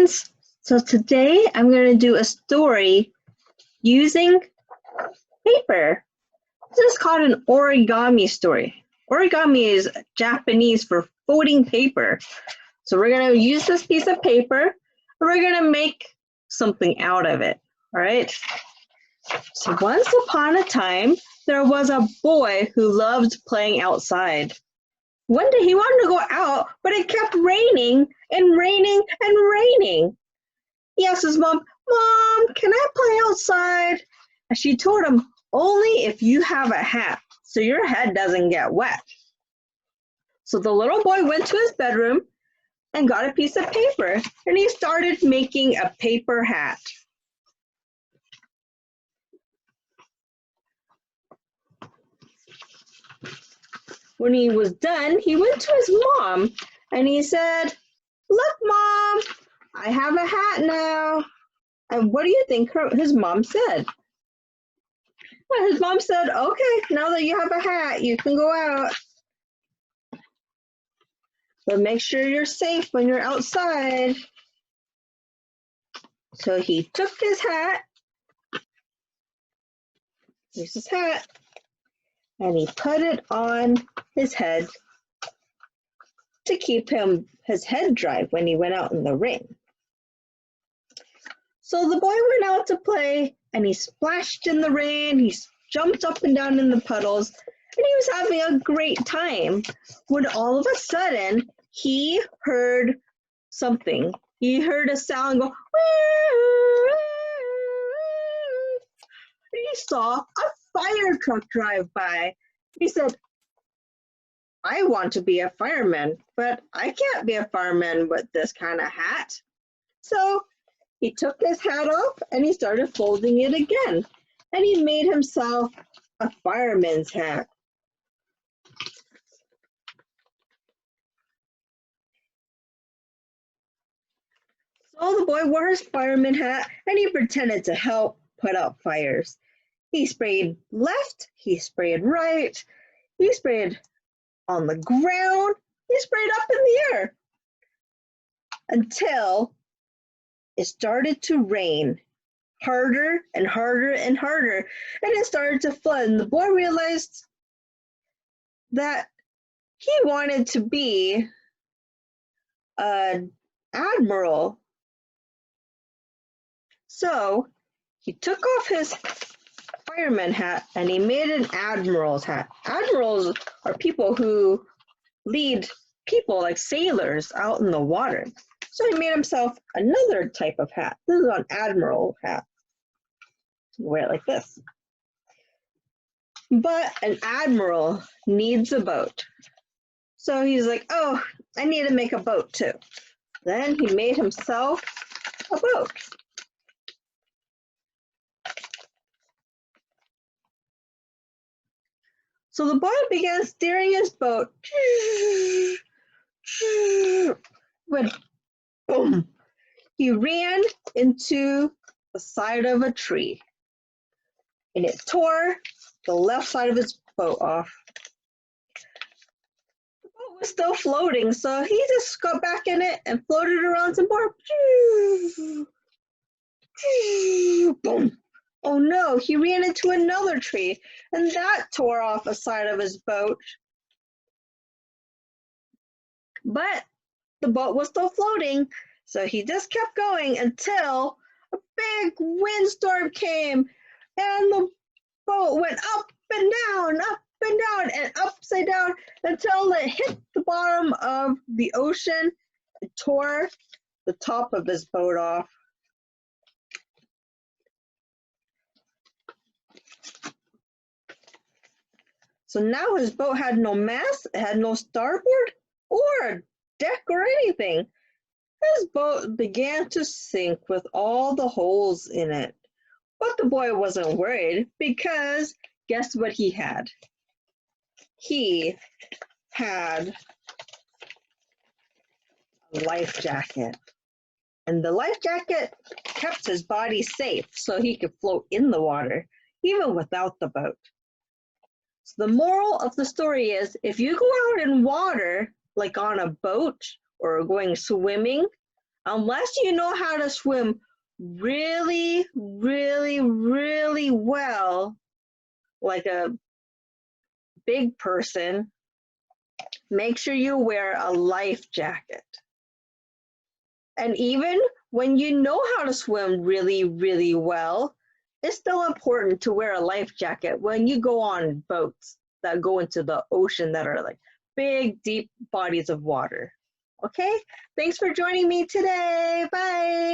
friends. So today I'm going to do a story using paper. This is called an origami story. Origami is Japanese for folding paper. So we're going to use this piece of paper and we're going to make something out of it. All right. So once upon a time, there was a boy who loved playing outside. One day he wanted to go out, but it kept raining and raining and raining. He asked his mom, "Mom, can I play outside?" And she told him, "Only if you have a hat, so your head doesn't get wet." So the little boy went to his bedroom and got a piece of paper, and he started making a paper hat. When he was done, he went to his mom and he said, "Look, Mom, I have a hat now." And what do you think his mom said? Well, his mom said, "Okay, now that you have a hat, you can go out. But make sure you're safe when you're outside." So he took his hat, here's his hat, and he put it on his head to keep his head dry when he went out in the rain. So the boy went out to play and he splashed in the rain, he jumped up and down in the puddles, and he was having a great time when all of a sudden he heard something. He heard a sound go, "Woo!" And he saw a fire truck drive by. He said, "I want to be a fireman, but I can't be a fireman with this kind of hat." So he took his hat off and he started folding it again. And he made himself a fireman's hat. So the boy wore his fireman hat and he pretended to help put out fires. He sprayed left, he sprayed right, he sprayed on the ground, he sprayed up in the air until it started to rain harder and harder and harder, and it started to flood. And the boy realized that he wanted to be an admiral. So he took off his fireman hat and he made an admiral's hat. Admirals are people who lead people like sailors out in the water. So he made himself another type of hat. This is an admiral hat. Wear it like this. But an admiral needs a boat. So he's like, "Oh, I need to make a boat too." Then he made himself a boat. So the boy began steering his boat. When boom, he ran into the side of a tree and it tore the left side of his boat off. The boat was still floating, so he just got back in it and floated around some more. Boom. Oh no, he ran into another tree and that tore off a side of his boat. But the boat was still floating, so he just kept going until a big windstorm came and the boat went up and down and upside down until it hit the bottom of the ocean and tore the top of his boat off. So now his boat had no mast, it had no starboard or deck or anything. His boat began to sink with all the holes in it. But the boy wasn't worried because guess what he had? He had a life jacket. And the life jacket kept his body safe so he could float in the water, even without the boat. So the moral of the story is, if you go out in water, like on a boat or going swimming, Unless you know how to swim really, really, really well, like a big person, make sure you wear a life jacket. And even when you know how to swim really, really well, it's still important to wear a life jacket when you go on boats that go into the ocean that are like big, deep bodies of water. Okay? Thanks for joining me today. Bye.